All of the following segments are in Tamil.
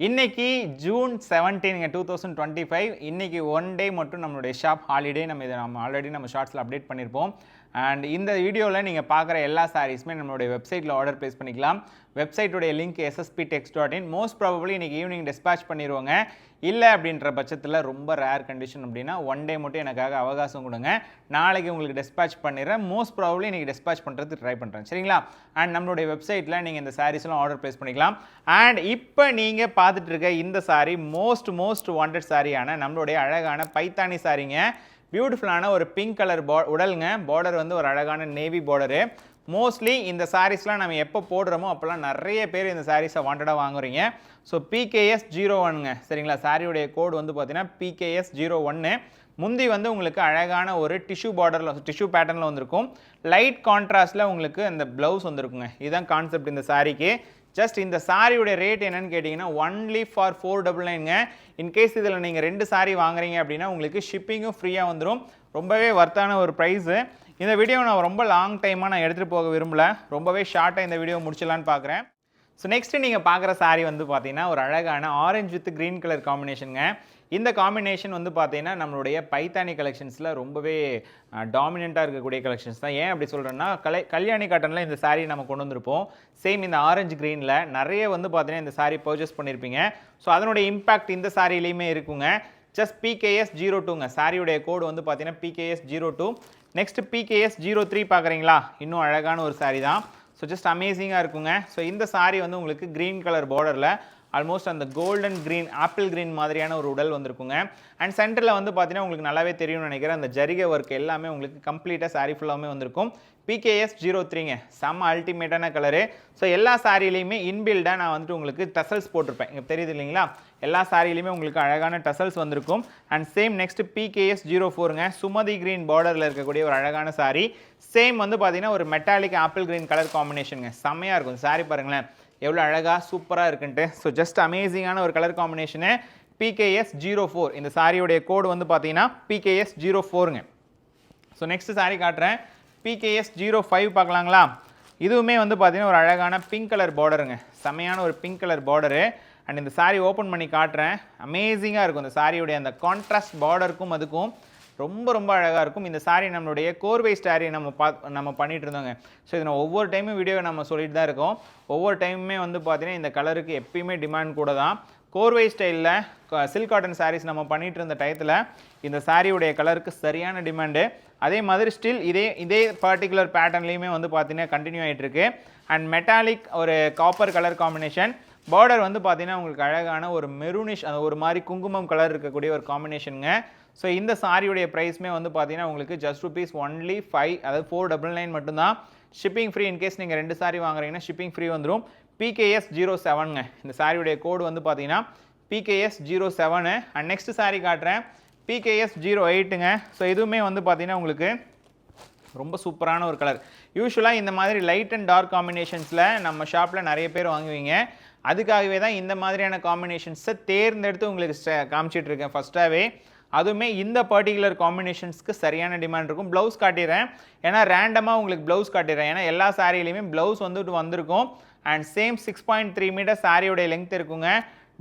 இன்னைக்கு ஜூன் 17 2025 இன்னைக்கு ஒன் டே மட்டும் நம்மளுடைய ஷாப் ஹாலிடே நம்ம ஆல்ரெடி நம்ம ஷார்ட்ஸில் அப்டேட் பண்ணியிருப்போம். அண்ட் இந்த வீடியோவில் நீங்கள் பார்க்குற எல்லா சாரீஸுமே நம்மளுடைய வெப்சைட்டில் ஆர்டர் ப்ளேஸ் பண்ணிக்கலாம். வெப்சைட்டுடைய லிங்க் ssptex.in. மோஸ்ட் ப்ராபபிளி இன்றைக்கி ஈவினிங் டிஸ்பேச் பண்ணிடுவாங்க. இல்லை அப்படின்ற பட்சத்தில் ரொம்ப ரேர் கண்டிஷன் அப்படின்னா ஒன் டே மட்டும் எனக்காக அவகாசம் கொடுங்க, நாளைக்கு உங்களுக்கு டிஸ்பேச் பண்ணிடுறேன். மோஸ்ட் ப்ராபபிளி இன்றைக்கி டிஸ்பேச் பண்ணுறதுக்கு ட்ரை பண்ணுறேன், சரிங்களா? அண்ட் நம்மளுடைய வெப்சைட்டில் நீங்கள் இந்த சாரீஸ்லாம் ஆர்டர் ப்ளேஸ் பண்ணிக்கலாம். அண்ட் இப்போ நீங்கள் பார்த்துட்டு இருக்க இந்த சாரீ மோஸ்ட் வாண்டட் சாரியான நம்மளுடைய அழகான பைத்தானி சாரீங்க. பியூட்டிஃபுல்லான ஒரு பிங்க் கலர் உடலுங்க. பார்டர் வந்து ஒரு அழகான நேவி பார்டரு. மோஸ்ட்லி இந்த சாரீஸ்லாம் நம்ம எப்போ போடுறோமோ அப்போல்லாம் நிறைய பேர் இந்த சாரீஸை வாண்டடாக வாங்குறீங்க. ஸோ PKS 01ங்க, சரிங்களா? சாரியுடைய கோடு வந்து பார்த்தீங்கன்னா PKS 01. முந்தி வந்து உங்களுக்கு அழகான ஒரு டிஷ்யூ பார்டரில் டிஷ்யூ பேட்டர்னில் வந்திருக்கும். லைட் கான்ட்ராஸ்டில் உங்களுக்கு அந்த ப்ளவுஸ் வந்துருக்குங்க. இதுதான் கான்செப்ட் இந்த சாரீக்கு. ஜஸ்ட் இந்த சாரியுடைய ரேட் என்னன்னு கேட்டிங்கன்னா ஒன்லி ஃபார் 499ங்க. இன்கேஸ் இதில் நீங்கள் 2 சாரீ வாங்குறீங்க அப்படின்னா உங்களுக்கு ஷிப்பிங்கும் ஃப்ரீயாக வந்துடும். ரொம்பவே வர்த்தான ஒரு ப்ரைஸு. இந்த வீடியோ நான் ரொம்ப லாங் டைமாக நான் எடுத்துகிட்டு போக விரும்பல, ரொம்பவே ஷார்ட்டாக இந்த வீடியோ முடிச்சிடலான்னு பார்க்குறேன். ஸோ நெக்ஸ்ட்டு நீங்கள் பார்க்குற சாரீ வந்து பார்த்தீங்கன்னா ஒரு அழகான ஆரஞ்சு வித் க்ரீன் கலர் காம்பினேஷனுங்க. இந்த காம்பினேஷன் வந்து பார்த்தீங்கன்னா நம்மளுடைய பைத்தானி கலெக்ஷன்ஸில் ரொம்பவே டாமினண்ட்டாக இருக்கக்கூடிய கலெக்ஷன்ஸ் தான். ஏன் அப்படி சொல்கிறேன்னா கல்யாணி காட்டனில் இந்த சாரீ நம்ம கொண்டு வந்திருப்போம். சேம் இந்த ஆரஞ்சு க்ரீனில் நிறைய வந்து பார்த்தீங்கன்னா இந்த சாரீ பர்ச்சேஸ் பண்ணியிருப்பீங்க. ஸோ அதனுடைய இம்பாக்ட் இந்த சாரிலையுமே இருக்குங்க. Just PKS 02ங்க. சாரியுடைய கோடு வந்து பார்த்தீங்கன்னா PKS 02. நெக்ஸ்ட் PKS 03 பார்க்குறீங்களா? இன்னும் அழகான ஒரு சாரீ தான். ஸோ ஜஸ்ட் அமேசிங்காக இருக்குங்க. ஸோ இந்த சாரீ வந்து உங்களுக்கு க்ரீன் கலர் பார்டரில் ஆல்மோஸ்ட் அந்த கோல்டன் க்ரீன் ஆப்பிள் க்ரீன் மாதிரியான ஒரு உடல் வந்திருக்குங்க. அண்ட் சென்டரில் வந்து பார்த்தீங்கன்னா உங்களுக்கு நல்லாவே தெரியும்னு நினைக்கிறேன், அந்த ஜரிகை ஒர்க் எல்லாமே உங்களுக்கு கம்ப்ளீட்டாக சாரீ ஃபுல்லாமே வந்திருக்கும். PKS 03ங்க. செம்ம அல்டிமேட்டான கலரு. ஸோ எல்லா சாரிலையுமே இன்பில்டாக நான் வந்துட்டு உங்களுக்கு டசல்ஸ் போட்டிருப்பேன். இங்கே தெரியுது இல்லைங்களா? எல்லா சாரிலையுமே உங்களுக்கு அழகான டசல்ஸ் வந்திருக்கும். அண்ட் சேம் நெக்ஸ்ட் PKS 04ங்க. சுமதி க்ரீன் பார்டரில் இருக்கக்கூடிய ஒரு அழகான சாரீ. சேம் வந்து பார்த்தீங்கன்னா ஒரு மெட்டாலிக் ஆப்பிள் க்ரீன் கலர் காம்பினேஷனுங்க. செம்மையாக இருக்கும் சாரீ. பாருங்களேன் எவ்வளோ அழகாக சூப்பராக இருக்குன்ட்டு. ஸோ ஜஸ்ட் அமேசிங்கான ஒரு கலர் காம்பினேஷனு. PKS 04. இந்த சாரியுடைய கோடு வந்து பார்த்தீங்கன்னா PKS 04ங்க. ஸோ நெக்ஸ்ட் சாரீ காட்டுறேன். PKS 05 பார்க்கலாங்களா? இதுவுமே வந்து பார்த்தீங்கன்னா ஒரு அழகான பிங்க் கலர் பார்டருங்க. செம்மையான ஒரு பிங்க் கலர் பார்டரு. அண்ட் இந்த சாரீ ஓப்பன் பண்ணி காட்டுறேன். அமேசிங்காக இருக்கும் இந்த சாரியுடைய அந்த கான்ட்ராஸ்ட் பார்டருக்கும் அதுக்கும் ரொம்ப அழகாக இருக்கும். இந்த சாரீ நம்மளுடைய கோர்வை சாரீ நம்ம பண்ணிட்டு இருந்தோங்க. ஸோ இதை நான் ஒவ்வொரு டைமும் வீடியோவை நம்ம சொல்லிட்டு தான் இருக்கோம். ஒவ்வொரு டைமுமே வந்து பார்த்தீங்கன்னா இந்த கலருக்கு எப்பயுமே டிமாண்ட் கூட தான். கோர்வை ஸ்டைலில் சில்க் காட்டன் சாரீஸ் நம்ம பண்ணிட்டு இருந்த டயத்தில் இந்த சாரியுடைய கலருக்கு சரியான டிமாண்டு. அதே மாதிரி ஸ்டில் இதே பர்டிகுலர் பேட்டர்ன்லேயுமே வந்து பார்த்தீங்கன்னா கண்டினியூ ஆகிட்டு இருக்கு. அண்ட் மெட்டாலிக் ஒரு காப்பர் கலர் காம்பினேஷன். பார்டர் வந்து பார்த்தீங்கன்னா உங்களுக்கு அழகான ஒரு மெரூனிஷ் அந்த ஒரு மாதிரி குங்குமம் கலர் இருக்கக்கூடிய ஒரு காம்பினேஷனுங்க. ஸோ இந்த சாரியுடைய ப்ரைஸ்மே வந்து பார்த்தீங்கன்னா உங்களுக்கு ஜஸ்ட் ருபீஸ் ஒன்லி 5, அதாவது 499 மட்டும்தான். Shipping free. இன்கேஸ் நீங்கள் 2 சாரீ வாங்குறீங்கன்னா ஷிப்பிங் ஃப்ரீ வந்துடும். PKS 07ங்க. இந்த சாரியுடைய கோடு வந்து பார்த்தீங்கன்னா PKS 07. அண்ட் நெக்ஸ்ட் சாரீ காட்டுறேன். PKS 08ங்க. ஸோ இதுவுமே வந்து பார்த்தீங்கன்னா உங்களுக்கு ரொம்ப சூப்பரான ஒரு கலர். யூஸ்வலாக இந்த மாதிரி லைட் அண்ட் டார்க் காம்பினேஷன்ஸில் நம்ம ஷாப்பில் நிறைய பேர் வாங்குவீங்க. அதுக்காகவே தான் இந்த மாதிரியான காம்பினேஷன்ஸை தேர்ந்தெடுத்து உங்களுக்கு காமிச்சிட்டு இருக்கேன் ஃபஸ்ட்டாகவே. அதுவுமே இந்த பர்டிகுலர் காம்பினேஷன்ஸ்க்கு சரியான டிமாண்ட் இருக்கும். ப்ளவுஸ் காட்டிடுறேன், ஏன்னா ரேண்டமாக உங்களுக்கு ப்ளவுஸ் காட்டிடுறேன். ஏன்னா எல்லா சாரிலையுமே ப்ளவுஸ் வந்துட்டு வந்திருக்கும். அண்ட் சேம் 6.3 மீட்டர் சாரியோடைய லெங்க் இருக்குங்க.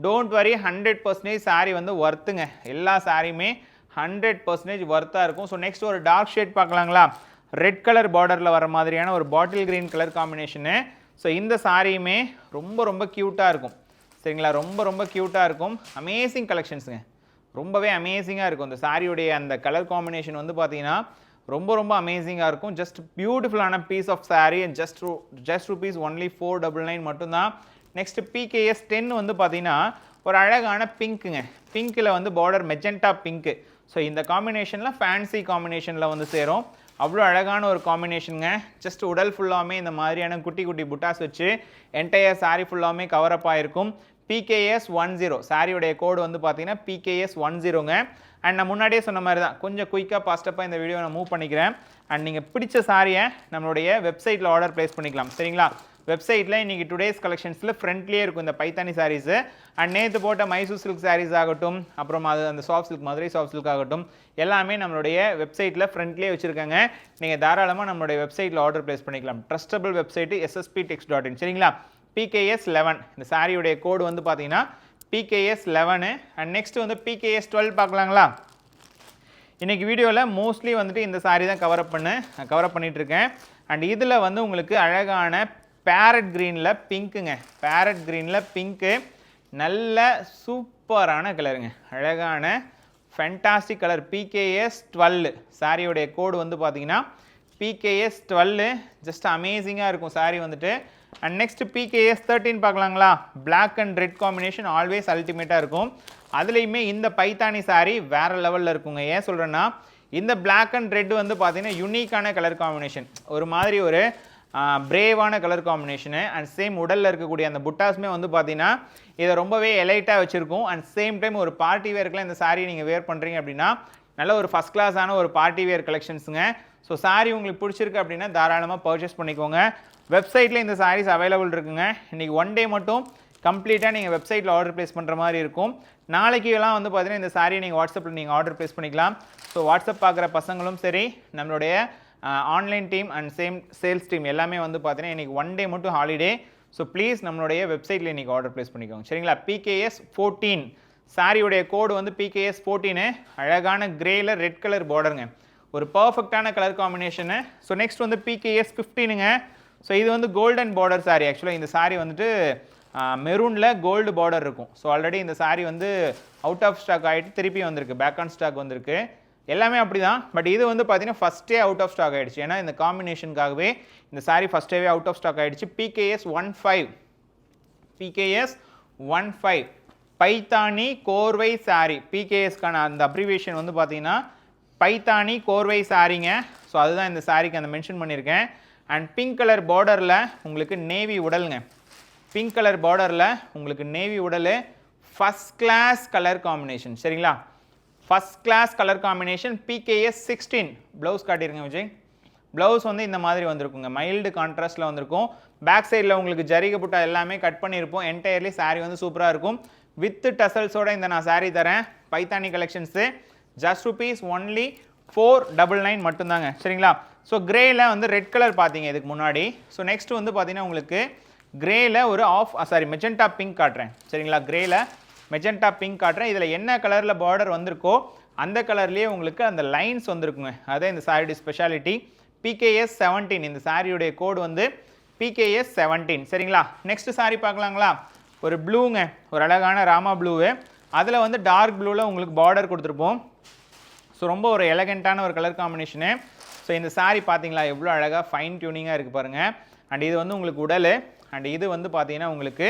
டோன்ட் வரி, 100% சாரீ வந்து ஒர்த்துங்க. எல்லா சாரியுமே 100% ஒர்த்தாக இருக்கும். ஸோ நெக்ஸ்ட் ஒரு டார்க் ஷேட் பார்க்கலாங்களா? ரெட் கலர் பார்டரில் வர மாதிரியான ஒரு bottle green colour combination. So இந்த சாரியுமே ரொம்ப க்யூட்டாக இருக்கும், சரிங்களா? ரொம்ப க்யூட்டாக இருக்கும். அமேசிங் கலெக்ஷன்ஸுங்க. ரொம்பவே அமேசிங்காக இருக்கும். இந்த சாரியுடைய அந்த கலர் காம்பினேஷன் வந்து பார்த்தீங்கன்னா ரொம்ப அமேசிங்காக இருக்கும். ஜஸ்ட் பியூட்டிஃபுல்லான piece of sari. Just rupees only 499 மட்டும்தான். நெக்ஸ்ட் PKS 10 வந்து பார்த்தீங்கன்னா ஒரு அழகான பிங்க்குங்க. பிங்க்கில் வந்து பார்டர் மெஜெண்டா பிங்க்கு. ஸோ இந்த காம்பினேஷனில் ஃபேன்சி காம்பினேஷனில் வந்து சேரும். அவ்வளோ அழகான ஒரு காம்பினேஷனுங்க. ஜஸ்ட் உடல் ஃபுல்லாமே இந்த மாதிரியான குட்டி புட்டாஸ் வச்சு என்டையர் சாரீ ஃபுல்லாமே கவரப் ஆகிருக்கும். PKS 10. சாரியுடைய கோடு வந்து பார்த்தீங்கன்னா PKS 10ங்க. அண்ட் நான் முன்னாடியே சொன்ன மாதிரி தான் கொஞ்சம் குயிக்காக ஃபாஸ்டப்பாக இந்த வீடியோ நான் மூவ் பண்ணிக்கிறேன். அண்ட் நீங்கள் பிடிச்ச சாரியை நம்மளுடைய வெப்சைட்டில் ஆர்டர் ப்ளேஸ் பண்ணிக்கலாம், சரிங்களா? வெப்சைட்டில் இன்றைக்கி டுடேஸ் கலெக்ஷன்ஸில் ஃப்ரண்ட்லேயே இருக்கும் இந்த பைத்தானி சாரீஸு. அண்ட் நேற்று போட்ட மைசூர் சில்க் சாரீஸ் ஆகட்டும், அப்புறம் அது அந்த soft silk Madurai soft silk ஆகட்டும், எல்லாமே நம்மளுடைய வெப்சைட்டில் ஃப்ரண்ட்லேயே வச்சுருக்காங்க. நீங்கள் தாராளமாக நம்மளுடைய வெப்சைட்டில் ஆர்டர் ப்ளேஸ் பண்ணிக்கலாம். ட்ரஸ்டபிள் வெப்சைட்டு ssptex.in, சரிங்களா? PKS 11. இந்த சாரியுடைய கோடு வந்து பார்த்தீங்கன்னா PKS 11 அண்ட் நெக்ஸ்ட் வந்து PKS 12 பார்க்கலாங்களா. இன்றைக்கி வீடியோவில் மோஸ்ட்லி வந்துட்டு இந்த சாரீ தான் கவர் அப் பண்ணிகிட்ருக்கேன். அண்ட் இதில் வந்து உங்களுக்கு அழகான பேரட் க்ரீனில் பிங்க்குங்க, பேரட் க்ரீனில் பிங்க்கு, நல்ல சூப்பரான கலருங்க, அழகான ஃபென்டாஸ்டிக் கலர். PKS 12 சாரியோடைய கோடு வந்து பார்த்தீங்கன்னா PKS 12, ஜஸ்ட் அமேசிங்காக இருக்கும் சாரீ வந்துட்டு. அண்ட் நெக்ஸ்ட் PKS 13 பார்க்கலாங்களா. Black and red combination always அல்டிமேட்டாக இருக்கும். அதுலேயுமே இந்த பைத்தானி சாரீ வேறு லெவலில் இருக்குங்க. ஏன் சொல்கிறேன்னா இந்த பிளாக் அண்ட் ரெட் வந்து பார்த்தீங்கன்னா யூனிக்கான கலர் காம்பினேஷன், ஒரு மாதிரி ஒரு பிரேவான கலர் காம்பினேஷனு. அண்ட் சேம் உடலில் இருக்கக்கூடிய அந்த புட்டாஸுமே வந்து பார்த்தீங்கன்னா இதை ரொம்பவே எலைட்டாக வச்சுருக்கும். அண்ட் சேம் டைம் ஒரு பார்ட்டி வேர்க்கெலாம் இந்த சாரீ நீங்கள் வேர் பண்ணுறீங்க அப்படின்னா நல்ல ஒரு ஃபஸ்ட் கிளாஸான ஒரு பார்ட்டி வேர் கலெக்ஷன்ஸுங்க. ஸோ சாரீ உங்களுக்கு பிடிச்சிருக்கு அப்படின்னா தாராளமாக பர்ச்சேஸ் பண்ணிக்கோங்க. வெப்சைட்டில் இந்த சாரீஸ் அவைலபிள் இருக்குங்க. இன்றைக்கி ஒன் டே மட்டும் கம்ப்ளீட்டாக நீங்கள் வெப்சைட்டில் ஆர்டர் ப்ளேஸ் பண்ணுற மாதிரி இருக்கும். நாளைக்கு எல்லாம் வந்து பார்த்தீங்கன்னா இந்த சாரீ நீங்கள் வாட்ஸ்அப்பில் நீங்கள் ஆர்டர் ப்ளேஸ் பண்ணிக்கலாம். ஸோ வாட்ஸ்அப் பார்க்குற பசங்களும் சரி, நம்மளுடைய online team and sales team எல்லாமே வந்து பார்த்தீங்கன்னா இன்றைக்கி ஒன் டே மட்டும் ஹாலிடே. ஸோ ப்ளீஸ் நம்மளுடைய வெப்சைட்டில் இன்றைக்கி ஆர்டர் ப்ளேஸ் பண்ணிக்கோங்க சரிங்களா. PKS 14 சாரியுடைய கோடு வந்து PKS 14, அழகான கிரேயில் ரெட் கலர் பார்டருங்க, ஒரு பர்ஃபெக்டான கலர் காம்பினேஷனு. ஸோ நெக்ஸ்ட் வந்து PKS 15ங்க. ஸோ இது வந்து கோல்டன் பார்டர் சாரீ. ஆக்சுவலாக இந்த சாரீ வந்துட்டு மெரூனில் கோல்டு பார்டர் இருக்கும். ஸோ ஆல்ரெடி இந்த சாரீ வந்து அவுட் ஆஃப் ஸ்டாக் ஆகிட்டு திருப்பி வந்திருக்கு, பேக் ஆன் ஸ்டாக் வந்திருக்கு. எல்லாமே அப்படி தான். பட் இது வந்து பார்த்தீங்கன்னா ஃபஸ்ட்டே அவுட் ஆஃப் ஸ்டாக் ஆகிடுச்சு. ஏன்னா இந்த காம்பினேஷனுக்காகவே இந்த சாரீ ஃபஸ்ட்டேவே அவுட் ஆஃப் ஸ்டாக் ஆகிடுச்சு. PKS 15 பைத்தானி கோர்வை சாரீ. PKSக்கான அந்த அப்ரிவேஷன் வந்து பார்த்தீங்கன்னா பைத்தானி கோர்வை சாரீங்க. ஸோ அதுதான் இந்த சாரீக்கு அந்த மென்ஷன் பண்ணியிருக்கேன். அண்ட் பிங்க் கலர் பார்டரில் உங்களுக்கு நேவி உடலுங்க, பிங்க் கலர் பார்டரில் உங்களுக்கு நேவி உடல், ஃபஸ்ட் கிளாஸ் கலர் காம்பினேஷன் சரிங்களா. First class colour combination. PKS 16 blouse காட்டியிருங்க விஜய். ப்ளவுஸ் வந்து இந்த மாதிரி வந்திருக்குங்க, மைல்டு கான்ட்ராஸ்ட்டில் வந்திருக்கும். பேக் சைடில் உங்களுக்கு ஜரிகை புட்டா எல்லாமே கட் பண்ணியிருப்போம். என்டையர்லி சாரீ வந்து சூப்பராக இருக்கும். வித் டசல்ஸோட இந்த நான் சாரீ தரேன். Paithani collections just rupees only 499 மட்டும்தாங்க சரிங்களா. ஸோ கிரேயில் வந்து ரெட் கலர் பார்த்தீங்க இதுக்கு முன்னாடி. ஸோ நெக்ஸ்ட் வந்து பார்த்தீங்கன்னா உங்களுக்கு கிரேயில் ஒரு மெஜெண்டா பிங்க் காட்டுறேன் சரிங்களா. கிரேயில் மெஜெண்டா பிங்க் காட்டுறேன். இதில் என்ன கலரில் பார்டர் வந்திருக்கோ அந்த கலர்லேயே உங்களுக்கு அந்த லைன்ஸ் வந்திருக்குங்க. அதான் இந்த சாரியுடைய ஸ்பெஷாலிட்டி. PKS 17 இந்த சாரியுடைய கோடு வந்து PKS 17 சரிங்களா. நெக்ஸ்ட் சாரீ பார்க்கலாங்களா. ஒரு ப்ளூங்க, ஒரு அழகான ராமா ப்ளூவு, அதில் வந்து டார்க் ப்ளூவில் உங்களுக்கு பார்டர் கொடுத்துருப்போம். ஸோ ரொம்ப ஒரு எலகெண்ட்டான ஒரு கலர் காம்பினேஷனு. ஸோ இந்த சாரீ பார்த்தீங்களா எவ்வளோ அழகாக ஃபைன் டியூனிங்காக இருக்குது பாருங்கள். அண்ட் இது வந்து உங்களுக்கு உடல், அண்ட் இது வந்து பார்த்தீங்கன்னா உங்களுக்கு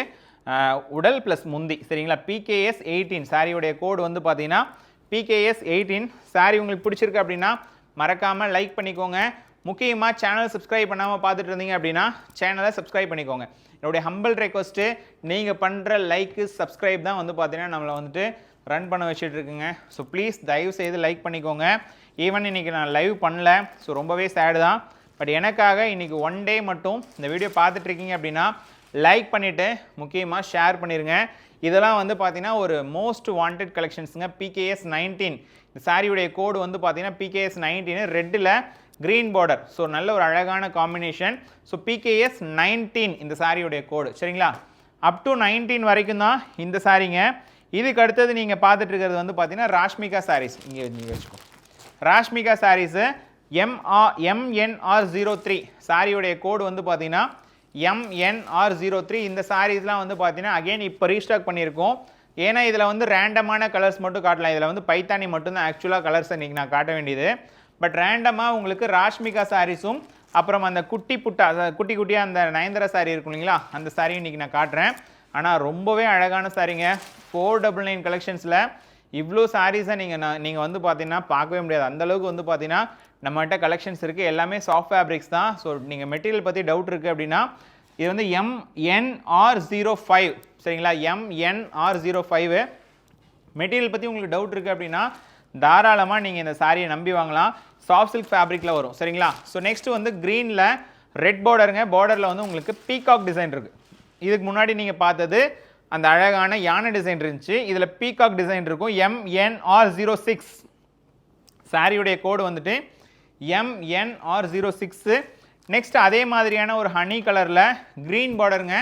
உடல் ப்ளஸ் முந்தி சரிங்களா. PKS 18 சாரியுடைய கோடு வந்து பார்த்தீங்கன்னா PKS 18. சாரீ உங்களுக்கு பிடிச்சிருக்கு அப்படின்னா மறக்காமல் லைக் பண்ணிக்கோங்க. முக்கியமாக சேனல் சப்ஸ்கிரைப் பண்ணாமல் பார்த்துட்டு இருந்தீங்க அப்படின்னா சேனலை சப்ஸ்கிரைப் பண்ணிக்கோங்க. என்னுடைய ஹம்பிள் ரெக்வஸ்ட்டு, நீங்கள் பண்ணுற லைக்கு சப்ஸ்கிரைப் தான் வந்து பார்த்தீங்கன்னா நம்மளை வந்துட்டு ரன் பண்ண வச்சுட்டு இருக்குங்க. ஸோ ப்ளீஸ் தயவு செய்து லைக் பண்ணிக்கோங்க. ஈவன் இன்றைக்கி நான் லைவ் பண்ணல, ஸோ ரொம்பவே சேடு தான். பட் எனக்காக இன்றைக்கி ஒன் டே மட்டும் இந்த வீடியோ பார்த்துட்ருக்கீங்க அப்படின்னா லைக் பண்ணிவிட்டு முக்கியமாக ஷேர் பண்ணிடுங்க. இதெல்லாம் வந்து பார்த்தீங்கன்னா ஒரு மோஸ்ட் வாண்டட் கலெக்ஷன்ஸுங்க. PKS 19 இந்த சாரியுடைய கோடு வந்து பார்த்தீங்கன்னா PKS 19 ரெட்டில் க்ரீன் பார்டர். ஸோ நல்ல ஒரு அழகான காம்பினேஷன். ஸோ PKS 19 இந்த சாரியுடைய கோடு சரிங்களா. அப் டு 19 வரைக்கும் தான் இந்த சாரீங்க. இதுக்கு அடுத்தது நீங்கள் பார்த்துட்டு இருக்கிறது வந்து பார்த்தீங்கன்னா ராஷ்மிகா சாரீஸ். இங்கே நீங்கள் வச்சுக்கோ, ராஷ்மிகா சாரீஸு MNR03 சாரியுடைய கோடு வந்து பார்த்தீங்கன்னா MNR03. இந்த சாரீஸ்லாம் வந்து பார்த்தீங்கன்னா அகெயின் இப்போ ரீஸ்டாக் பண்ணியிருக்கோம். ஏன்னா இதில் வந்து ரேண்டமான கலர்ஸ் மட்டும் காட்டலாம். இதில் வந்து பைத்தானி மட்டும்தான் ஆக்சுவலாக கலர்ஸை இன்றைக்கி நான் காட்ட வேண்டியது. பட் ரேண்டமாக உங்களுக்கு ராஷ்மிகா சாரீஸும் அப்புறம் அந்த குட்டியாக அந்த நயன்தாரா சாரீ இருக்கும் இல்லைங்களா, அந்த சாரியும் இன்றைக்கி நான் காட்டுறேன். ஆனால் ரொம்பவே அழகான சாரீங்க. 499 கலெக்ஷன்ஸில் இவ்வளோ சாரீஸை நீங்கள் வந்து பார்த்தீங்கன்னா பார்க்கவே முடியாது. அந்தளவுக்கு வந்து பார்த்தீங்கன்னா நம்மகிட்ட கலெக்ஷன்ஸ் இருக்குது. எல்லாமே சாஃப்ட் ஃபேப்ரிக்ஸ் தான். ஸோ நீங்கள் மெட்டீரியல் பற்றி டவுட் இருக்குது அப்படின்னா இது வந்து MNR05 சரிங்களா. MNR05 மெட்டீரியல் பற்றி உங்களுக்கு டவுட் இருக்குது அப்படின்னா தாராளமாக நீங்கள் இந்த சாரியை நம்பி வாங்கலாம். சாஃப்ட் சில்க் ஃபேப்ரிக்கில் வரும் சரிங்களா. ஸோ நெக்ஸ்ட்டு வந்து க்ரீனில் ரெட் பார்டருங்க. பார்டரில் வந்து உங்களுக்கு பீகாக் டிசைன் இருக்குது. இதுக்கு முன்னாடி நீங்கள் பார்த்தது அந்த அழகான யானை டிசைன் இருந்துச்சு. இதில் பீகாக் டிசைன் இருக்கும். MNR06 சாரியுடைய கோடு வந்துட்டு MNR06. நெக்ஸ்ட் அதே மாதிரியான ஒரு ஹனி கலரில் க்ரீன் பார்டருங்க.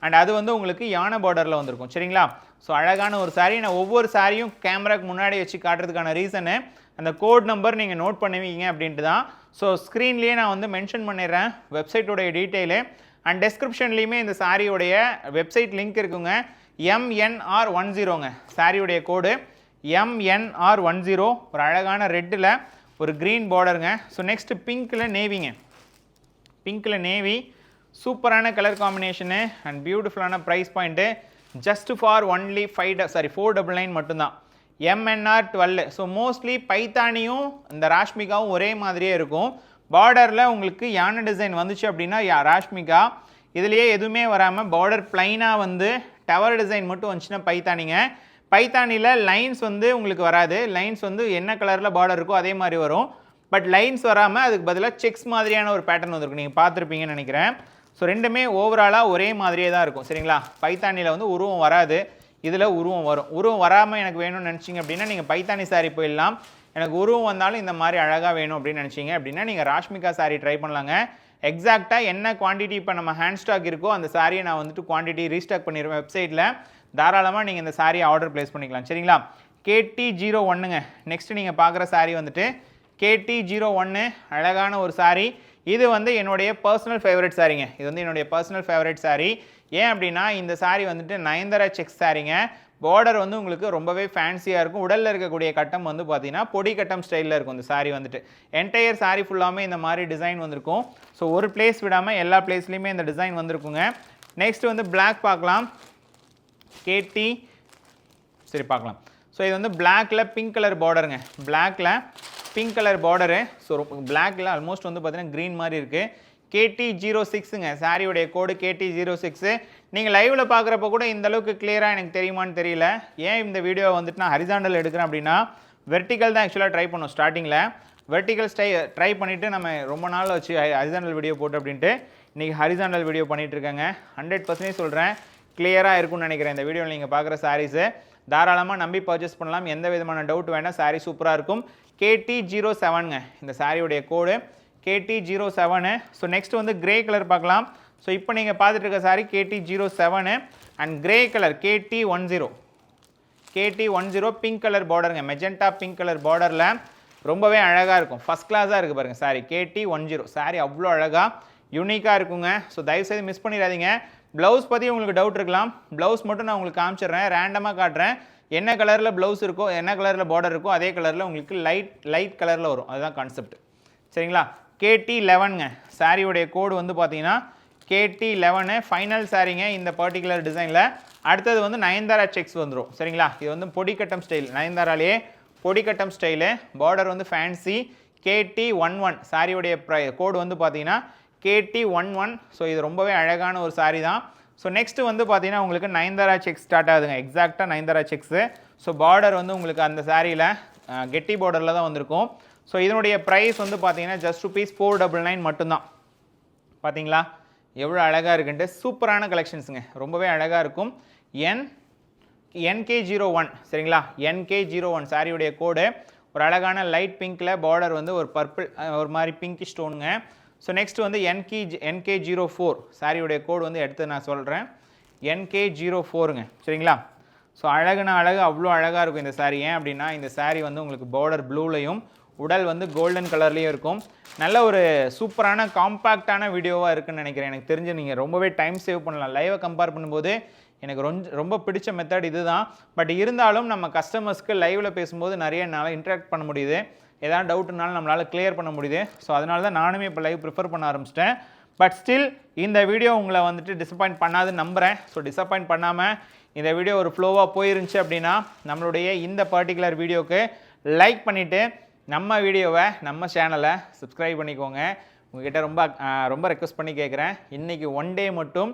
அண்ட் அது வந்து உங்களுக்கு யானை பார்டரில் வந்திருக்கும் சரிங்களா. ஸோ அழகான ஒரு சாரீ. நான் ஒவ்வொரு சாரியும் கேமராக்கு முன்னாடி வச்சு காட்டுறதுக்கான ரீசனு அந்த கோட் நம்பர் நீங்கள் நோட் பண்ணுவீங்க அப்படின்ட்டு தான். ஸோ ஸ்க்ரீன்லேயே நான் வந்து மென்ஷன் பண்ணிடுறேன் வெப்சைட்டோடைய டீட்டெயிலு அண்ட் டெஸ்கிரிப்ஷன்லேயுமே இந்த சாரியோடைய வெப்சைட் லிங்க் இருக்குங்க. MNR10ங்க சாரியுடைய கோடு MNR10. ஒரு அழகான ரெட்டில் ஒரு க்ரீன் பார்டருங்க. ஸோ நெக்ஸ்ட்டு பிங்க்கில் நேவிங்க. பிங்க்கில் நேவி சூப்பரான கலர் காம்பினேஷனு அண்ட் பியூட்டிஃபுல்லான price point. Just for only 499 மட்டும்தான். MNR12. ஸோ மோஸ்ட்லி பைத்தானியும் இந்த ராஷ்மிகாவும் ஒரே மாதிரியே இருக்கும். பார்டரில் உங்களுக்கு யானை டிசைன் வந்துச்சு அப்படின்னா ராஷ்மிகா. இதுலேயே எதுவுமே வராமல் பார்டர் பிளைனாக வந்து டவர் டிசைன் மட்டும் வந்துச்சுன்னா பைத்தானிங்க. பைத்தானியில் லைன்ஸ் வந்து உங்களுக்கு வராது. லைன்ஸ் வந்து என்ன கலரில் பார்டர் இருக்கோ அதே மாதிரி வரும். பட் லைன்ஸ் வராமல் அதுக்கு பதிலாக செக்ஸ் மாதிரியான ஒரு பேட்டர்ன் வந்துருக்கும். நீங்கள் பார்த்துருப்பீங்கன்னு நினைக்கிறேன். ஸோ ரெண்டுமே ஓவராலாக ஒரே மாதிரியே தான் இருக்கும் சரிங்களா. பைத்தானியில் வந்து உருவம் வராது, இதில் உருவம் வரும். உருவம் வராமல் எனக்கு வேணும்னு நினச்சிங்க அப்படின்னா நீங்கள் பைத்தானி சாரீ போயிடலாம். எனக்கு உருவம் வந்தாலும் இந்த மாதிரி அழகாக வேணும் அப்படின்னு நினச்சிங்க அப்படின்னா நீங்கள் ராஷ்மிகா சாரீ ட்ரை பண்ணலாங்க. எக்ஸாக்டாக என்ன குவான்டிட்டி இப்போ நம்ம ஹேண்ட் ஸ்டாக் இருக்கோ அந்த சாரியை நான் வந்துட்டு குவான்டிட்டி ரீஸ்டாக் பண்ணிடுவேன் வெப்சைட்டில். தாராளமாக நீங்கள் இந்த சாரியை ஆர்டர் ப்ளேஸ் பண்ணிக்கலாம் சரிங்களா. KT01ங்க நெக்ஸ்ட்டு நீங்கள் பார்க்குற சாரீ வந்துட்டு KT01. அழகான ஒரு சாரீ. இது வந்து என்னுடைய பர்சனல் ஃபேவரட் சாரீங்க. இது வந்து என்னுடைய பர்சனல் ஃபேவரட் சாரீ. ஏன் அப்படின்னா இந்த சாரீ வந்துட்டு நயன்தாரா செக்ஸ் சாரீங்க. பார்டர் வந்து உங்களுக்கு ரொம்பவே ஃபேன்சியாக இருக்கும். உடலில் இருக்கக்கூடிய கட்டம் வந்து பார்த்தீங்கன்னா பொடி கட்டம் ஸ்டைலில் இருக்கும் இந்த சாரீ வந்துட்டு. என்டையர் சாரீ ஃபுல்லாமே இந்த மாதிரி டிசைன் வந்திருக்கும். ஸோ ஒரு பிளேஸ் விடாமல் எல்லா பிளேஸ்லையுமே இந்த டிசைன் வந்திருக்குங்க. நெக்ஸ்ட் வந்து பிளாக் பார்க்கலாம். KT சரி பார்க்கலாம். ஸோ இது வந்து பிளாக்ல பிங்க் கலர் பார்டருங்க. பிளாக்ல பிங்க் கலர் பார்டரு. ஸோ பிளாக்ல ஆல்மோஸ்ட் வந்து பார்த்தீங்கன்னா க்ரீன் மாதிரி இருக்குது. KT06ங்க சாரியுடைய கோடு KT06. நீங்கள் லைவில் பார்க்குறப்ப கூட இந்த அளவுக்கு கிளியராக எனக்கு தெரியுமான்னு தெரியல. ஏன் இந்த வீடியோ வந்துட்டு நான் ஹரிசாண்டல் எடுக்கிறேன் அப்படின்னா வெர்டிக்கல் தான் ஆக்சுவலாக ட்ரை பண்ணோம் ஸ்டார்டிங்கில். வெர்டிக்கல் ட்ரை பண்ணிவிட்டு நம்ம ரொம்ப நாள் வச்சு ஹரிசாண்டல் வீடியோ போட்டு அப்படின்ட்டு இன்றைக்கி ஹரிசாண்டல் வீடியோ பண்ணிகிட்டு இருக்கேங்க. 100% சொல்கிறேன் கிளியராக இருக்கும்னு நினைக்கிறேன். இந்த வீடியோவில் நீங்கள் பார்க்குற சாரீஸு தாராளமாக நம்பி பர்ச்சேஸ் பண்ணலாம். எந்த விதமான டவுட் வேணால் சாரீ சூப்பராக இருக்கும். KT07ங்க இந்த சாரியுடைய கோடு KT07. ஸோ நெக்ஸ்ட் வந்து கிரே கலர் பார்க்கலாம். ஸோ இப்போ நீங்கள் பார்த்துட்டு இருக்க sari KT07 and grey colour KT10. KT10 pink colour பார்டருங்க. மெஜெண்டா பிங்க் கலர் பார்டரில் ரொம்பவே அழகாக இருக்கும். ஃபஸ்ட் கிளாஸாக இருக்குது பாருங்கள் சாரி KT10. சாரி அவ்வளோ அழகாக யூனிக்காக இருக்குங்க. ஸோ தயவுசெய்து மிஸ் பண்ணிடாதீங்க. ப்ளவுஸ் பற்றி உங்களுக்கு டவுட் இருக்கலாம். ப்ளவுஸ் மட்டும் நான் உங்களுக்கு காமிச்சிடுறேன், ரேண்டமாக காட்டுறேன். என்ன கலரில் ப்ளவுஸ் இருக்கோ என்ன கலரில் பார்டர் இருக்கோ அதே கலரில் உங்களுக்கு லைட் கலரில் வரும். அதுதான் கான்செப்ட் சரிங்களா. KT11ங்க சாரியுடைய கோடு வந்து பார்த்தீங்கன்னா KT11 ஃபைனல் சாரிங்க இந்த பர்டிகுலர் டிசைனில். அடுத்தது வந்து நயன்தாரா செக்ஸ் வந்துடும் சரிங்களா. இது வந்து பொடிக்கட்டம் ஸ்டைல், நயன்தாராலேயே பொடிக்கட்டம் ஸ்டைலு. பார்டர் வந்து ஃபேன்சி. KT11 சாரியுடைய கோடு வந்து பார்த்தீங்கன்னா KT11. ஸோ இது ரொம்பவே அழகான ஒரு சாரி தான். ஸோ நெக்ஸ்ட்டு வந்து பார்த்தீங்கன்னா உங்களுக்கு நயன்தாரா செக்ஸ் ஸ்டார்ட் ஆகுதுங்க. எக்ஸாக்டாக நயன்தாரா செக்ஸு. ஸோ பார்டர் வந்து உங்களுக்கு அந்த சாரியில் கெட்டி பார்டரில் தான் வந்திருக்கும். ஸோ இதனுடைய ப்ரைஸ் வந்து பார்த்தீங்கன்னா ஜஸ்ட் ₹499 மட்டும்தான். பார்த்தீங்களா எவ்வளோ அழகாக இருக்குன்ட்டு. சூப்பரான கலெக்ஷன்ஸுங்க, ரொம்பவே அழகாக இருக்கும். NK01 சரிங்களா. NK01 சாரியுடைய கோடு ஒரு அழகான லைட் பிங்க்கில் பார்டர் வந்து ஒரு பர்பிள் ஒரு மாதிரி பிங்க் ஸ்டோனுங்க. ஸோ நெக்ஸ்ட் வந்து NK04 சாரியுடைய கோடு வந்து எடுத்து நான் சொல்கிறேன். NK04ங்க சரிங்களா. ஸோ அழகுனா அழகு அவ்வளோ அழகாக இருக்கும் இந்த சாரீ. ஏன் அப்படின்னா இந்த சாரீ வந்து உங்களுக்கு பார்டர் ப்ளூலையும் உடல் வந்து கோல்டன் கலர்லேயும் இருக்கும். நல்ல ஒரு சூப்பரான காம்பேக்டான வீடியோவாக இருக்குன்னு நினைக்கிறேன். எனக்கு தெரிஞ்சு நீங்கள் ரொம்பவே டைம் சேவ் பண்ணலாம். லைவை கம்பேர் பண்ணும்போது எனக்கு ரொம்ப பிடிச்ச மெத்தட் இது தான். பட் இருந்தாலும் நம்ம கஸ்டமர்ஸ்க்கு லைவில் பேசும்போது நிறைய என்னால் இன்ட்ராக்ட் பண்ண முடியுது. ஏதாவது டவுட்னாலும் நம்மளால் கிளியர் பண்ண முடியுது. ஸோ அதனால தான் நானுமே இப்போ லைவ் ப்ரிஃபர் பண்ண ஆரம்பிச்சிட்டேன். பட் ஸ்டில் இந்த வீடியோ உங்களை வந்துட்டு டிசப்பாயிண்ட் பண்ணாதுன்னு நம்புகிறேன். ஸோ டிசப்பாயிண்ட் பண்ணாமல் இந்த வீடியோ ஒரு ஃப்ளோவாக போயிருந்துச்சு அப்படின்னா நம்மளுடைய இந்த பர்டிகுலர் வீடியோவுக்கு லைக் பண்ணிவிட்டு நம்ம வீடியோவை நம்ம சேனலை சப்ஸ்கிரைப் பண்ணிக்கோங்க. உங்ககிட்ட ரொம்ப ரெக்வஸ்ட் பண்ணி கேட்குறேன். இன்றைக்கி ஒன் டே மட்டும்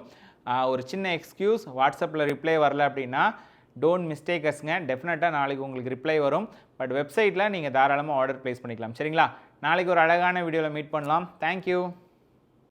ஒரு சின்ன எக்ஸ்கியூஸ், வாட்ஸ்அப்பில் ரிப்ளை வரல அப்படின்னா டோன்ட் மிஸ்டேக் அஸ்ங்க. டெஃபினட்டாக நாளைக்கு உங்களுக்கு ரிப்ளை வரும். பட் வெப்சைட்டில் நீங்கள் தாராளமாக ஆர்டர் ப்ளேஸ் பண்ணிக்கலாம் சரிங்களா. நாளைக்கு ஒரு அழகான வீடியோவில் மீட் பண்ணலாம். தேங்க்யூ.